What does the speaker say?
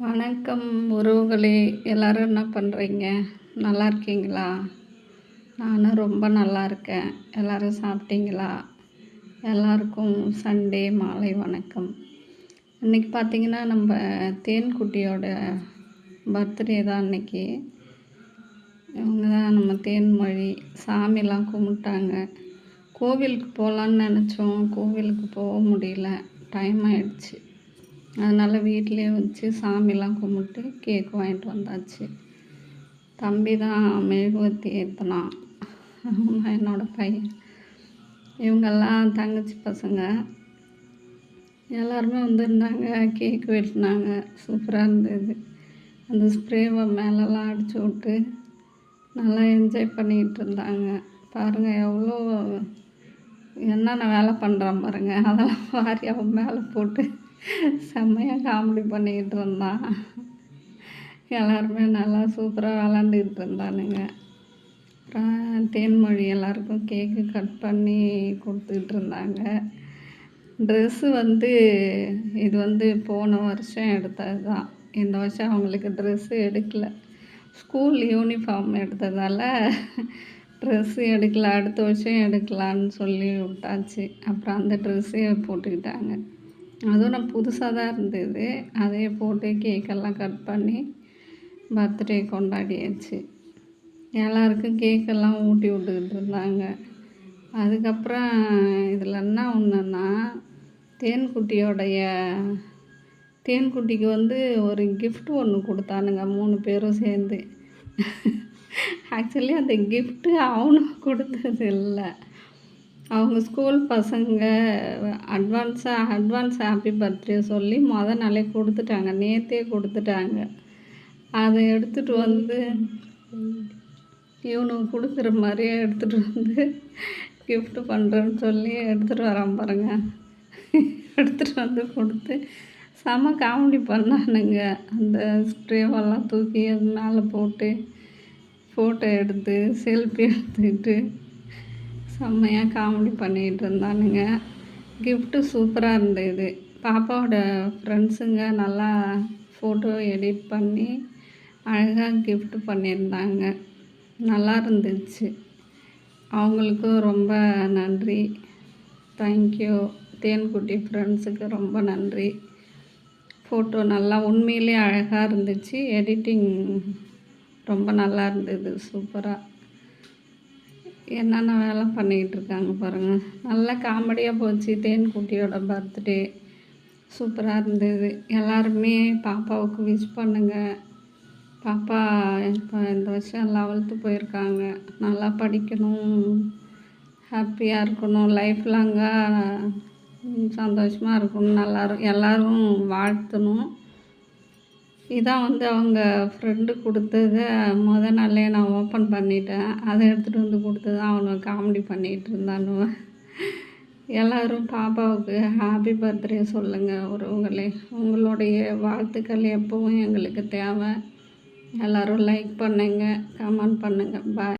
வணக்கம் உறவுகளே! எல்லாரும் என்ன பண்ணுறீங்க? நல்லா இருக்கீங்களா? நானும் ரொம்ப நல்லா இருக்கேன். எல்லாரும் சாப்பிட்டீங்களா? எல்லாருக்கும் சண்டே மாலை வணக்கம். இன்றைக்கி பார்த்திங்கன்னா, நம்ம தேன்குட்டியோட பர்த்டே தான் அன்றைக்கி. இவங்க தான் நம்ம தேன்மொழி. சாமிலாம் கும்பிட்டாங்க. கோவிலுக்கு போகலான்னு நினச்சோம். கோவிலுக்கு போக முடியல, டைம் ஆகிடுச்சு. அதனால் வீட்டிலே வச்சு சாமிலாம் கும்பிட்டு கேக் வாங்கிட்டு வந்தாச்சு. தம்பி தான் மெழுகுவர்த்தி ஏற்றினான். அவன் தான் என்னோடய பையன். இவங்கெல்லாம் தங்கச்சி பசங்க எல்லாருமே வந்திருந்தாங்க. கேக் வெட்டினாங்க. சூப்பராக இருந்தது. அந்த ஸ்ப்ரேவை மேலெல்லாம் அடித்து விட்டு நல்லா என்ஜாய் பண்ணிக்கிட்டு இருந்தாங்க. பாருங்கள் எவ்வளோ என்னென்ன வேலை பண்ணுறான் பாருங்கள். அதெல்லாம் வாரி அவன் மேலே போட்டு செம்மையாக காமெடி பண்ணிக்கிட்டு இருந்தான். எல்லாருமே நல்லா சூப்பராக விளாண்டுக்கிட்டு இருந்தானுங்க. அப்புறம் தேன்மொழி எல்லாருக்கும் கேக்கு கட் பண்ணி கொடுத்துக்கிட்டு இருந்தாங்க. ட்ரெஸ்ஸு இது போன வருஷம் எடுத்தது தான். இந்த வருஷம் அவங்களுக்கு ட்ரெஸ்ஸு எடுக்கலை. ஸ்கூல் யூனிஃபார்ம் எடுத்ததால் ட்ரெஸ்ஸு எடுக்கலை. அடுத்த வருஷம் எடுக்கலான்னு சொல்லி விட்டாச்சு. அப்புறம் அந்த ட்ரெஸ்ஸே போட்டுக்கிட்டாங்க. அதுவும் நான் புதுசாக தான் இருந்தது. அதையே போட்டு கேக்கெல்லாம் கட் பண்ணி பர்த்டே கொண்டாடியாச்சு. எல்லாருக்கும் கேக்கெல்லாம் ஊட்டி விட்டுக்கிட்டு இருந்தாங்க. அதுக்கப்புறம் இதில் என்ன ஒன்றுன்னா, தேன்குட்டிக்கு ஒரு கிஃப்ட் ஒன்று கொடுத்தானுங்க 3 பேரும் சேர்ந்து. ஆக்சுவலி அந்த கிஃப்ட்டு அவனுக்கு கொடுத்தது இல்லை. அவங்க ஸ்கூல் பசங்க அட்வான்ஸ் ஹாப்பி பர்த்டே சொல்லி நாளே கொடுத்துட்டாங்க. நேற்றே கொடுத்துட்டாங்க. அதை எடுத்துகிட்டு இவனுக்கு கொடுக்குற மாதிரியே எடுத்துகிட்டு கிஃப்ட்டு பண்ணுறேன்னு சொல்லி எடுத்துகிட்டு வரான் பாருங்கள். எடுத்துகிட்டு கொடுத்து செம காமெடி பண்ணானுங்க. அந்த ஸ்ப்ரேவெல்லாம் தூக்கி அது மேலே போட்டு ஃபோட்டோ எடுத்து செல்ஃபி எடுத்துக்கிட்டு செம்மையாக காமெடி பண்ணிகிட்டு இருந்தானுங்க. கிஃப்ட்டு சூப்பராக இருந்தது. பாப்பாவோட ஃப்ரெண்ட்ஸுங்க நல்லா ஃபோட்டோ எடிட் பண்ணி அழகாக கிஃப்ட் பண்ணியிருந்தாங்க. நல்லா இருந்துச்சு. அவங்களுக்கும் ரொம்ப நன்றி. தேங்க்யூ. தேன்குட்டி ஃப்ரெண்ட்ஸுக்கு ரொம்ப நன்றி. ஃபோட்டோ நல்லா உண்மையிலே அழகாக இருந்துச்சு. எடிட்டிங் ரொம்ப நல்லா இருந்தது. சூப்பராக என்னென்ன வேலை பண்ணிக்கிட்டு இருக்காங்க பாருங்கள். நல்லா காமெடியாக போச்சு. தேன்குட்டியோட பர்த்டே சூப்பராக இருந்தது. எல்லாருமே பாப்பாவுக்கு விஷ் பண்ணுங்கள். பாப்பா இப்போ இந்த வருஷம் 11th போயிருக்காங்க. நல்லா படிக்கணும், ஹாப்பியாக இருக்கணும், லைஃப் லாங்காக சந்தோஷமாக இருக்கணும். எல்லோரும் வாழ்த்தணும். இதான் அவங்க ஃப்ரெண்டு கொடுத்ததை நாளே நான் ஓப்பன் பண்ணிட்டேன். அதை எடுத்துகிட்டு கொடுத்தது தான் அவனுக்கு காமெடி பண்ணிகிட்டு இருந்தானுவ. எல்லோரும் பாப்பாவுக்கு ஹாப்பி பர்த்டே சொல்லுங்கள் உறவுகளே. உங்களுடைய வாழ்த்துக்கள் எப்பவும் எங்களுக்கு தேவை. எல்லோரும் லைக் பண்ணுங்கள், கமெண்ட் பண்ணுங்கள். பாய்.